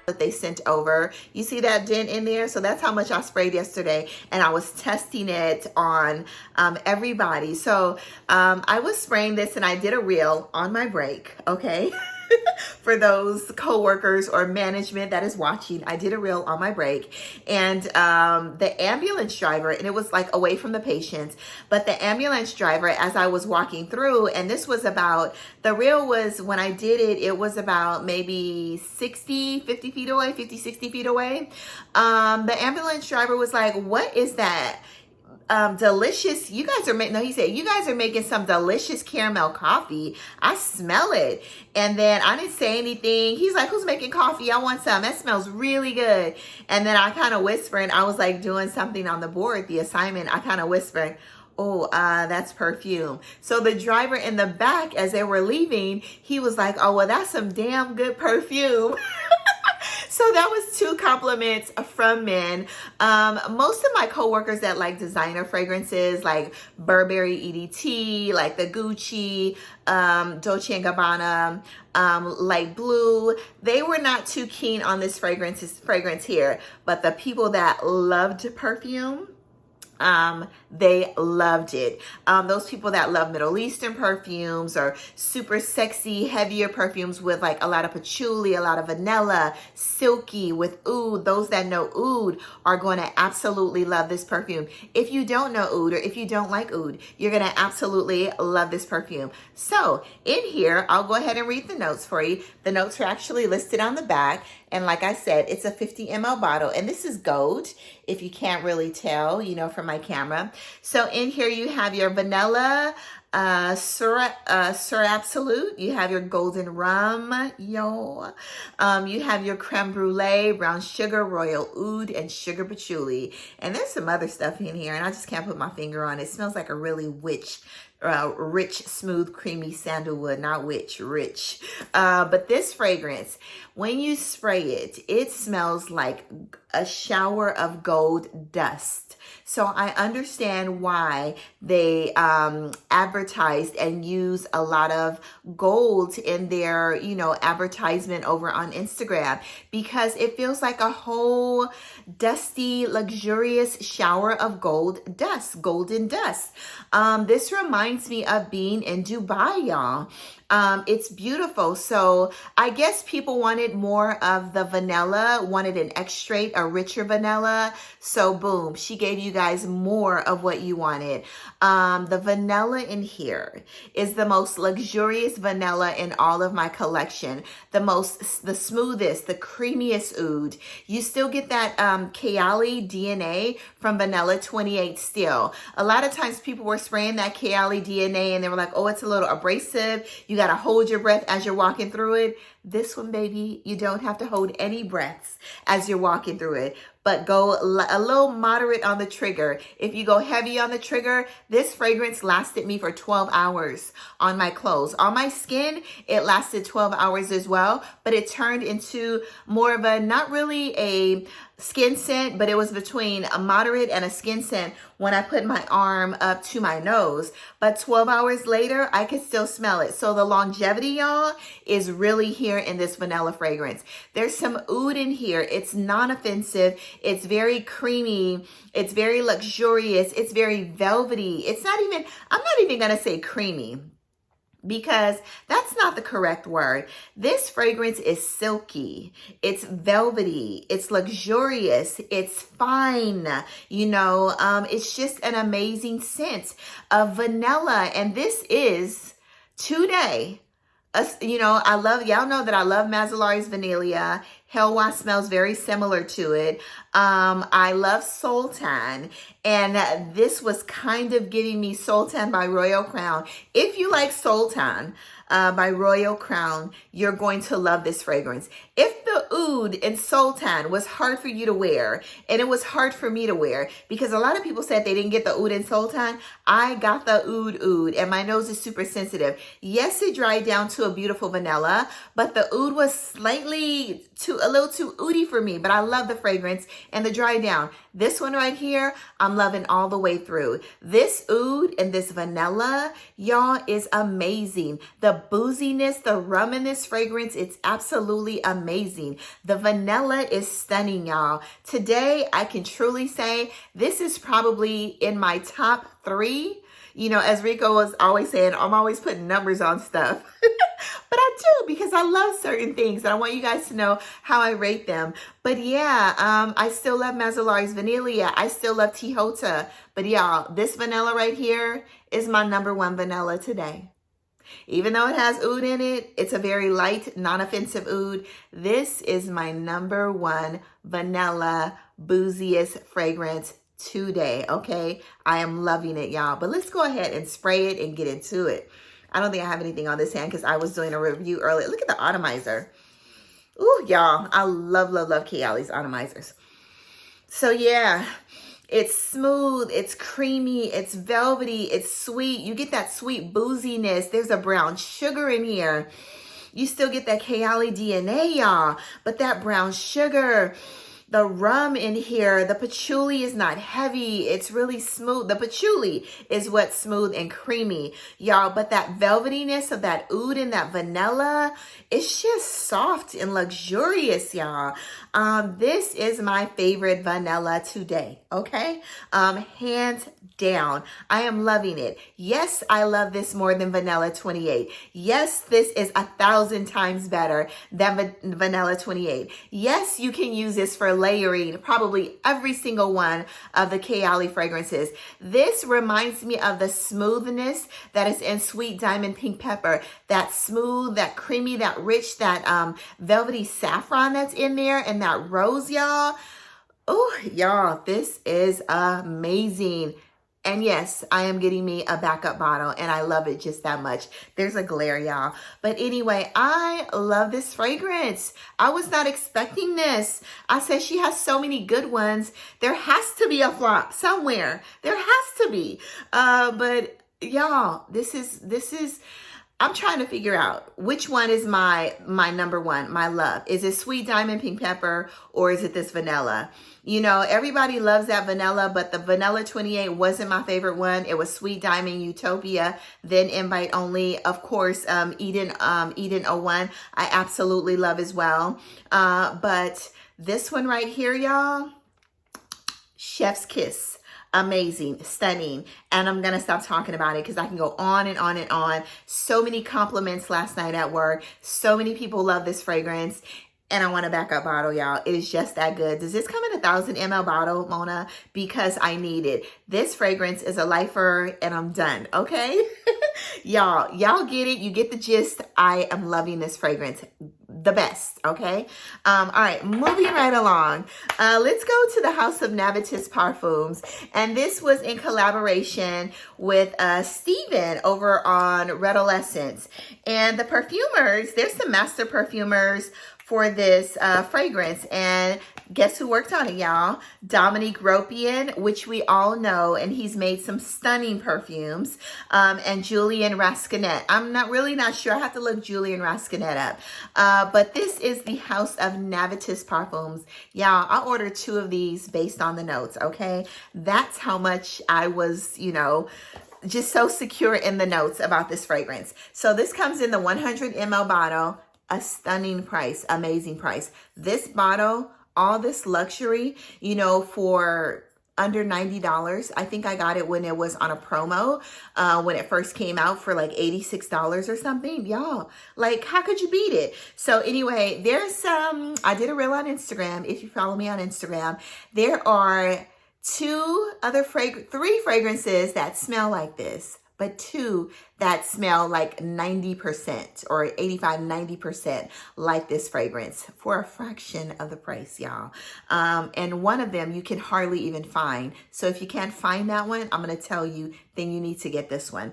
that they sent over. You see that dent in there? So that's how much I sprayed yesterday, and I was testing it on everybody. So I was spraying this, and I did a reel on my break, okay? For those co-workers or management that is watching, I did a reel on my break, and the ambulance driver, and it was like away from the patients, but the ambulance driver, as I was walking through, and this was about, the reel was, when I did it, it was about maybe 50 feet away, 50, 60 feet away. The ambulance driver was like, "What is that? Delicious, you guys are making," no, he said, "You guys are making some delicious caramel coffee. I smell it." And then I didn't say anything. He's like, "Who's making coffee? I want some. That smells really good." And then I kind of whispered, I was like doing something on the board, the assignment. I kind of whispered, "Oh, that's Perfume." So the driver in the back, as they were leaving, he was like, "Oh, well, that's some damn good perfume." So that was 2 compliments from men. Most of my coworkers that like designer fragrances, like Burberry EDT, like the Gucci, Dolce & Gabbana, Light Blue, they were not too keen on this fragrance here. But the people that loved Perfume, they loved it. Those people that love Middle Eastern perfumes or super sexy, heavier perfumes with like a lot of patchouli, a lot of vanilla, silky with oud, those that know oud are going to absolutely love this perfume. If you don't know oud, or if you don't like oud, you're going to absolutely love this perfume. So in here, I'll go ahead and read the notes for you. The notes are actually listed on the back. And like I said, it's a 50 ml bottle, and this is gold, if you can't really tell, you know, from my camera. So in here you have your vanilla, Sur Absolute. You have your golden rum, yo. You have your creme brulee, brown sugar, royal oud, and sugar patchouli. And there's some other stuff in here, and I just can't put my finger on it. It smells like a really rich, smooth, creamy sandalwood, not witch, rich. But this fragrance, when you spray it, it smells like a shower of gold dust. So I understand why they advertised and use a lot of gold in their, you know, advertisement over on Instagram, because it feels like a whole dusty, luxurious shower of gold dust, golden dust. This reminds me of being in Dubai, y'all. It's beautiful. So I guess people wanted more of the vanilla, wanted an extrait, a richer vanilla. So boom, she gave you guys more of what you wanted. The vanilla in here is the most luxurious vanilla in all of my collection. The smoothest, the creamiest oud. You still get that Kayali DNA from Vanilla 28 still. A lot of times people were spraying that Kayali DNA and they were like, "Oh, it's a little abrasive. You got to hold your breath as you're walking through it." This one, baby, you don't have to hold any breaths as you're walking through it, but go a little moderate on the trigger. If you go heavy on the trigger, this fragrance lasted me for 12 hours on my clothes. On my skin, it lasted 12 hours as well, but it turned into more of a, not really a skin scent, but it was between a moderate and a skin scent when I put my arm up to my nose. But 12 hours later, I could still smell it. So the longevity, y'all, is really here in this vanilla fragrance. There's some oud in here. It's non-offensive. It's very creamy. It's very luxurious. It's very velvety. I'm not even going to say creamy, because that's not the correct word. This fragrance is silky, it's velvety, it's luxurious, it's fine, you know, it's just an amazing scent of vanilla. And this is today. You know, y'all know that I love Mazzolari's Vanilla. Helwa smells very similar to it. I love Sultan, and this was kind of giving me Sultan by Royal Crown. If you like Sultan by Royal Crown, you're going to love this fragrance. If the oud in Sultan was hard for you to wear, and it was hard for me to wear, because a lot of people said they didn't get the oud in Sultan, I got the oud, and my nose is super sensitive. Yes, it dried down to a beautiful vanilla, but the oud was a little too oudy for me, but I love the fragrance and the dry down. This one right here, I'm loving all the way through. This oud and this vanilla, y'all, is amazing. The booziness, the rum in this fragrance, it's absolutely amazing. The vanilla is stunning, y'all. Today, I can truly say this is probably in my top 3. You know, as Rico was always saying, I'm always putting numbers on stuff. But I do, because I love certain things. And I want you guys to know how I rate them. But yeah, I still love Mazzolari's Vanilla. I still love Tihota. But y'all, this vanilla right here is my #1 vanilla today. Even though it has oud in it, it's a very light, non-offensive oud. This is my #1 vanilla booziest fragrance today, okay? I am loving it, y'all. But let's go ahead and spray it and get into it. I don't think I have anything on this hand because I was doing a review earlier. Look at the atomizer. Ooh, y'all. I love, love, love Kayali's atomizers. So, yeah. It's smooth. It's creamy. It's velvety. It's sweet. You get that sweet booziness. There's a brown sugar in here. You still get that Kayali DNA, y'all. But that brown sugar... The rum in here, the patchouli is not heavy. It's really smooth. The patchouli is what's smooth and creamy, y'all. But that velvetiness of that oud and that vanilla, it's just soft and luxurious, y'all. This is my favorite vanilla today, okay? Hands down. I am loving it. Yes, I love this more than Vanilla 28. Yes, this is 1,000 times better than Vanilla 28. Yes, you can use this for layering probably every single one of the Kayali fragrances. This reminds me of the smoothness that is in Sweet Diamond Pink Pepper. That smooth, that creamy, that rich, that velvety saffron that's in there, and that rose, y'all. Oh, y'all, this is amazing. And yes, I am getting me a backup bottle, and I love it just that much. There's a glare, y'all. But anyway, I love this fragrance. I was not expecting this. I said she has so many good ones. There has to be a flop somewhere. There has to be. But y'all, this is. I'm trying to figure out which one is my #1, my love. Is it Sweet Diamond Pink Pepper, or is it this vanilla? You know, everybody loves that vanilla, but the Vanilla 28 wasn't my favorite one. It was Sweet Diamond, Utopia, then Invite Only. Of course, Eden 01, I absolutely love as well. But this one right here, y'all, Chef's Kiss. Amazing, stunning. And I'm going to stop talking about it because I can go on and on and on. So many compliments last night at work. So many people love this fragrance. And I want a backup bottle, y'all. It is just that good. Does this come in a 1,000 ml bottle, Mona? Because I need it. This fragrance is a lifer, and I'm done, okay? Y'all get it. You get the gist. I am loving this fragrance. The best, okay? All right, moving right along. Let's go to the House of Navitus Parfums. And this was in collaboration with Steven over on Redolescence. And the perfumers, there's some master perfumers for this fragrance. And guess who worked on it, y'all? Dominique Ropian, which we all know, and he's made some stunning perfumes. And Julian Rascanet. I'm really not sure. I have to look Julian Rascanet up. But this is the House of Navitus Parfums. Y'all, I ordered 2 of these based on the notes, okay? That's how much I was, you know, just so secure in the notes about this fragrance. So this comes in the 100 ml bottle. A stunning price, amazing price. This bottle, all this luxury, you know, for under $90. I think I got it when it was on a promo, when it first came out for like $86 or something. Y'all, like, how could you beat it? So anyway, there's some, I did a reel on Instagram. If you follow me on Instagram, there are 3 fragrances that smell like this, but 2 that smell like 90% or 85, 90% like this fragrance for a fraction of the price, y'all. And one of them you can hardly even find. So if you can't find that one, I'm going to tell you, then you need to get this one.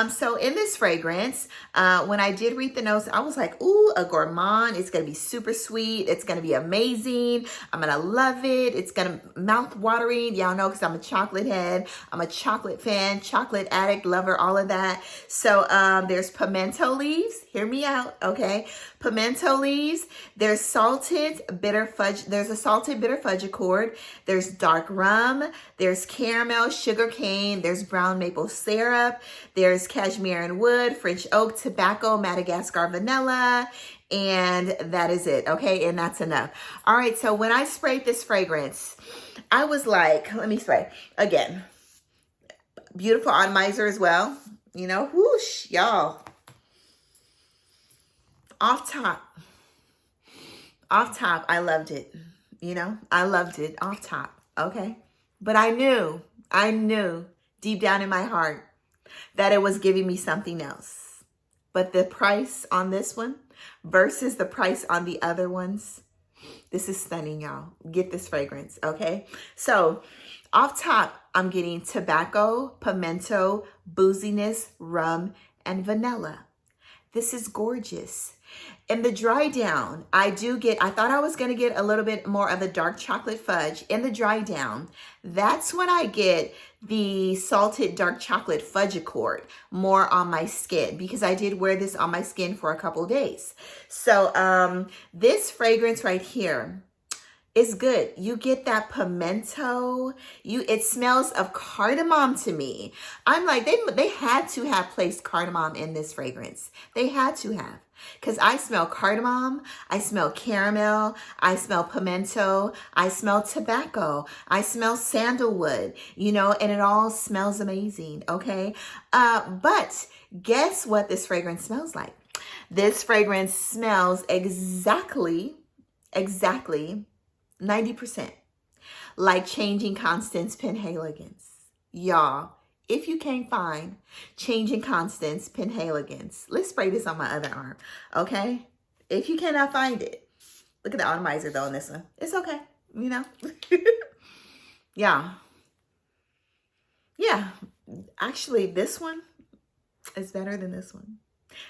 So in this fragrance, when I did read the notes, I was like, ooh, a gourmand. It's going to be super sweet. It's going to be amazing. I'm going to love it. It's going to mouth watering. Y'all know, because I'm a chocolate head. I'm a chocolate fan, chocolate addict, lover cover all of that. So there's pimento leaves. Hear me out, okay? Pimento leaves. There's salted bitter fudge. There's a salted bitter fudge accord. There's dark rum. There's caramel, sugar cane. There's brown maple syrup. There's cashmere and wood, French oak, tobacco, Madagascar vanilla. And that is it, okay? And that's enough. All right, so when I sprayed this fragrance, I was like, let me spray again. Beautiful atomizer as well. You know, whoosh, y'all. Off top, I loved it. You know, I loved it off top, okay? But I knew deep down in my heart that it was giving me something else. But the price on this one versus the price on the other ones, this is stunning, y'all. Get this fragrance, okay? So off top, I'm getting tobacco, pimento, booziness, rum, and vanilla. This is gorgeous. In the dry down, I thought I was going to get a little bit more of the dark chocolate fudge. In the dry down, that's when I get the salted dark chocolate fudge accord more on my skin, because I did wear this on my skin for a couple of days. So this fragrance right here is good. You get that pimento. It smells of cardamom to me. I'm like, they had to have placed cardamom in this fragrance. They had to have. Because I smell cardamom, I smell caramel, I smell pimento, I smell tobacco, I smell sandalwood, you know, and it all smells amazing, okay? But guess what this fragrance smells like? This fragrance smells exactly 90% like Changing Constance Penhaligans. Y'all, if you can't find Changing Constance Penhaligans, let's spray this on my other arm, okay? If you cannot find it, look at the atomizer though on this one. It's okay, you know? Yeah. Actually, this one is better than this one.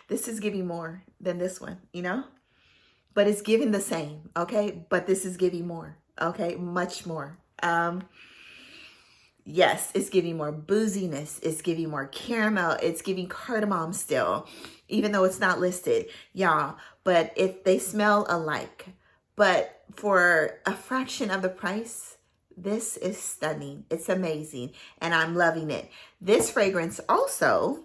This is giving more than this one, you know? But it's giving the same, okay? But this is giving more, okay? Much more. Yes, it's giving more booziness. It's giving more caramel. It's giving cardamom still, even though it's not listed, y'all. But if they smell alike, but for a fraction of the price, this is stunning. It's amazing, and I'm loving it. This fragrance also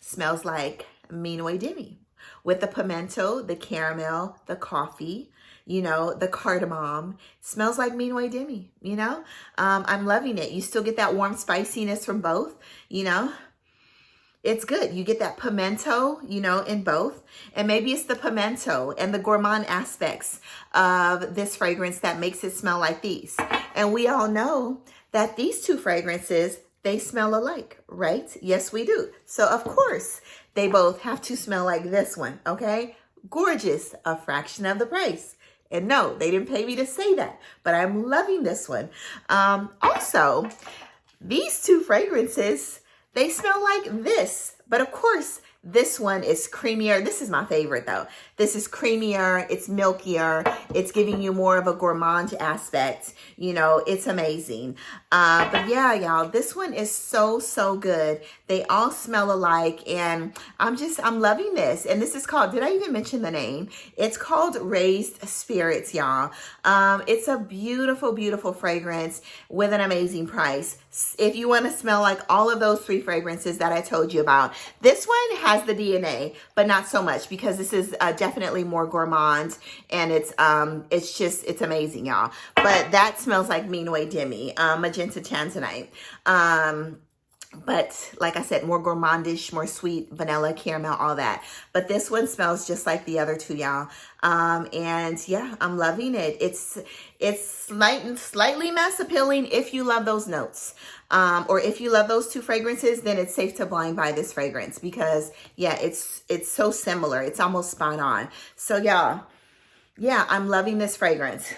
smells like Minuit Demi with the pimento, the caramel, the coffee, you know, the cardamom. Smells like Minuit Demi, you know? I'm loving it. You still get that warm spiciness from both, you know? It's good. You get that pimento, you know, in both. And maybe it's the pimento and the gourmand aspects of this fragrance that makes it smell like these. And we all know that these two fragrances, they smell alike, right? Yes, we do. So, of course, they both have to smell like this one, okay? Gorgeous, a fraction of the price. And no, they didn't pay me to say that, but I'm loving this one. Also, these two fragrances, they smell like this, but of course, this one is creamier. This is my favorite though. This is creamier, it's milkier, it's giving you more of a gourmand aspect. You know, it's amazing. But yeah, y'all, this one is so good. They all smell alike, and I'm loving this. And this is called, did I even mention the name? It's called Raised Spirits, y'all. It's a beautiful fragrance with an amazing price. If you want to smell like all of those three fragrances that I told you about, this one has the DNA, but not so much, because this is definitely more gourmand, and it's amazing, y'all. But that smells like Minuit Demi, Magenta Tanzanite. But like I said, more gourmandish, more sweet, vanilla, caramel, all that. But this one smells just like the other two, y'all. And yeah, I'm loving it. It's slightly mass appealing if you love those notes. Or if you love those two fragrances, then it's safe to blind buy this fragrance, because yeah, it's so similar. It's almost spot on. So y'all, yeah, I'm loving this fragrance.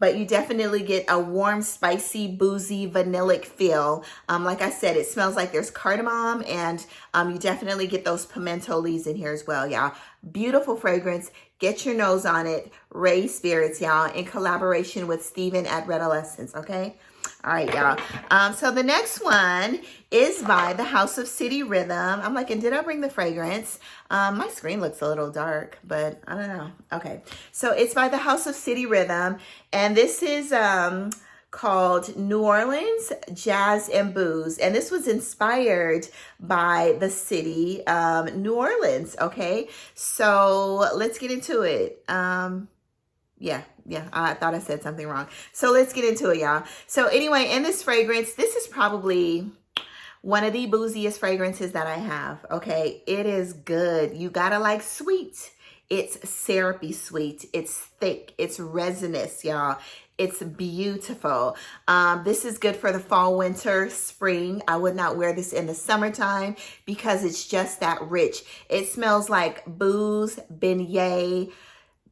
But you definitely get a warm, spicy, boozy, vanillic feel. Like I said, it smells like there's cardamom, and you definitely get those pimento leaves in here as well, y'all. Beautiful fragrance. Get your nose on it. Raised Spirits, y'all, in collaboration with Steven at Red Essence, okay? All right, y'all. So the next one is by the House of City Rhythm. I'm like, and did I bring the fragrance? My screen looks a little dark, but I don't know. Okay, so it's by the House of City Rhythm, and this is called New Orleans Jazz and Booze, and this was inspired by the city New Orleans. Okay, so let's get into it. Yeah, I thought I said something wrong. So let's get into it, y'all. So anyway, in this fragrance, this is probably one of the booziest fragrances that I have, okay? It is good. You gotta like sweet. It's syrupy sweet. It's thick. It's resinous, y'all. It's beautiful. This is good for the fall, winter, spring. I would not wear this in the summertime because it's just that rich. It smells like booze, beignet,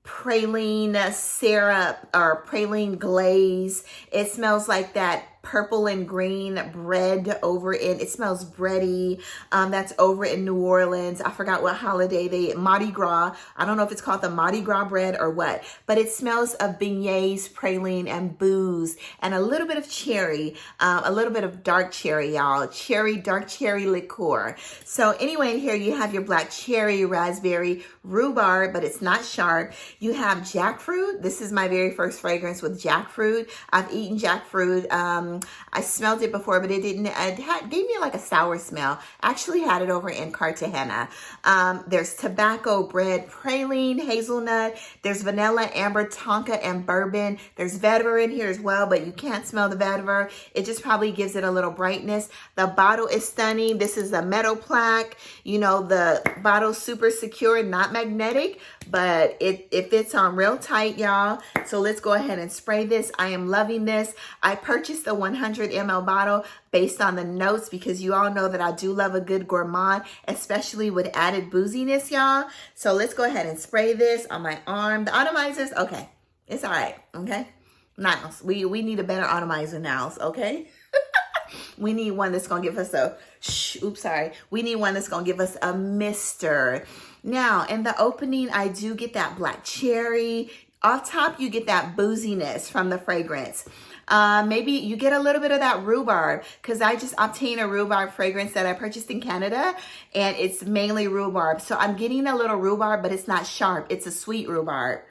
praline syrup or praline glaze. It smells like that purple and green bread over in, it smells bready. That's over in New Orleans. I forgot what holiday Mardi Gras. I don't know if it's called the Mardi Gras bread or what, but it smells of beignets, praline, and booze, and a little bit of cherry, a little bit of dark cherry, y'all. Dark cherry liqueur. So anyway, here you have your black cherry, raspberry, rhubarb, but it's not sharp. You have jackfruit. This is my very first fragrance with jackfruit. I've eaten jackfruit. I smelled it before, but it didn't. Gave me like a sour smell. Actually had it over in Cartagena. There's tobacco, bread, praline, hazelnut. There's vanilla, amber, tonka, and bourbon. There's vetiver in here as well, but you can't smell the vetiver. It just probably gives it a little brightness. The bottle is stunning. This is a metal plaque. You know, the bottle's super secure, not magnetic, but it fits on real tight, y'all. So let's go ahead and spray this. I am loving this. I purchased the 100 ml bottle based on the notes because you all know that I do love a good gourmand, especially with added booziness, y'all. So let's go ahead and spray this on my arm. The atomizers, okay, it's all right, okay? Nails, we need a better atomizer nails, okay? We need one that's gonna give us we need one that's gonna give us a mister. Now, in the opening, I do get that black cherry. Off top, you get that booziness from the fragrance. Maybe you get a little bit of that rhubarb because I just obtained a rhubarb fragrance that I purchased in Canada, and it's mainly rhubarb. So I'm getting a little rhubarb, but it's not sharp. It's a sweet rhubarb,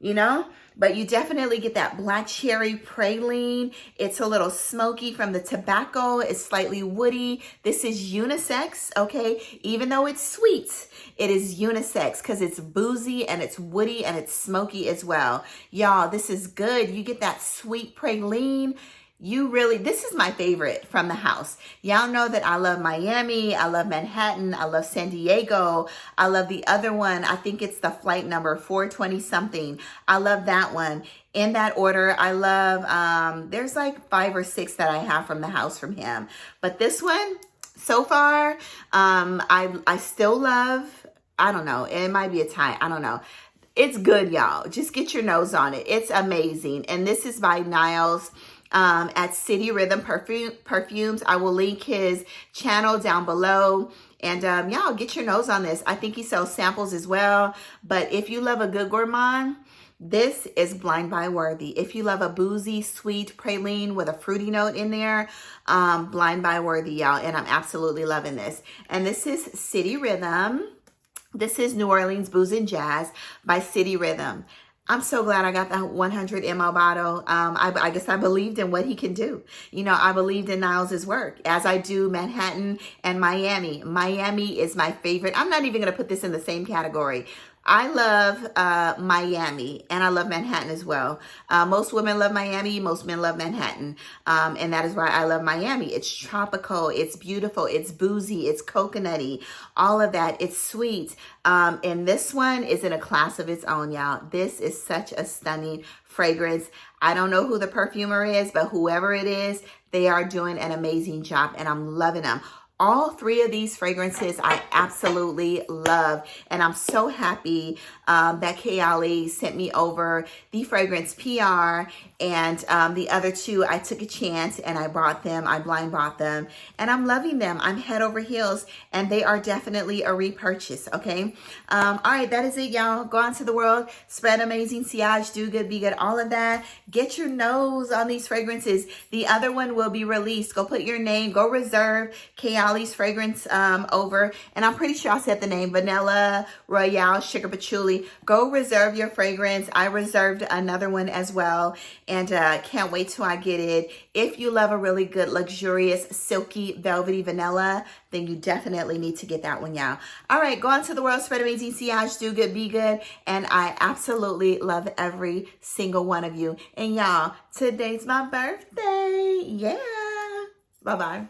you know? But you definitely get that black cherry praline. It's a little smoky from the tobacco. It's slightly woody. This is unisex, okay? Even though it's sweet, it is unisex because it's boozy and it's woody and it's smoky as well. Y'all, this is good. You get that sweet praline. This is my favorite from the house. Y'all know that I love Miami, I love Manhattan, I love San Diego, I love the other one. I think it's the flight number 420 something. I love that one. In that order, I love, there's like 5 or 6 that I have from the house from him. But this one, so far, I still love, I don't know, it might be a tie, I don't know. It's good, y'all. Just get your nose on it. It's amazing. And this is by Niles. At City Rhythm Perfumes. I will link his channel down below. And y'all get your nose on this. I think he sells samples as well. But if you love a good gourmand, this is blind buy worthy. If you love a boozy, sweet praline with a fruity note in there, blind buy worthy, y'all. And I'm absolutely loving this. And this is City Rhythm. This is New Orleans Booze and Jazz by City Rhythm. I'm so glad I got that 100 ml bottle. I guess I believed in what he can do. You know, I believed in Niles' work, as I do Manhattan and Miami. Miami is my favorite. I'm not even going to put this in the same category. I love Miami, and I love Manhattan as well. Most women love Miami, most men love Manhattan, and that is why I love Miami. It's tropical, it's beautiful, it's boozy, it's coconutty, all of that. It's sweet, and this one is in a class of its own, y'all. This is such a stunning fragrance. I don't know who the perfumer is, but whoever it is, they are doing an amazing job, and I'm loving them. All 3 of these fragrances I absolutely love, and I'm so happy that Kayali sent me over the fragrance PR And the other two, I took a chance and I bought them. I blind bought them and I'm loving them. I'm head over heels and they are definitely a repurchase, okay? All right, that is it, y'all. Go out to the world, spread amazing sillage, do good, be good, all of that. Get your nose on these fragrances. The other one will be released. Go put your name, go reserve Kayali's fragrance over, and I'm pretty sure I said the name, Vanilla, Royale, Sugar Patchouli. Go reserve your fragrance. I reserved another one as well, and can't wait till I get it. If you love a really good, luxurious, silky, velvety vanilla, then you definitely need to get that one, y'all. All right, go out to the world, spread amazing sillage, do good, be good, and I absolutely love every single one of you. And y'all, today's my birthday. Yeah. Bye-bye.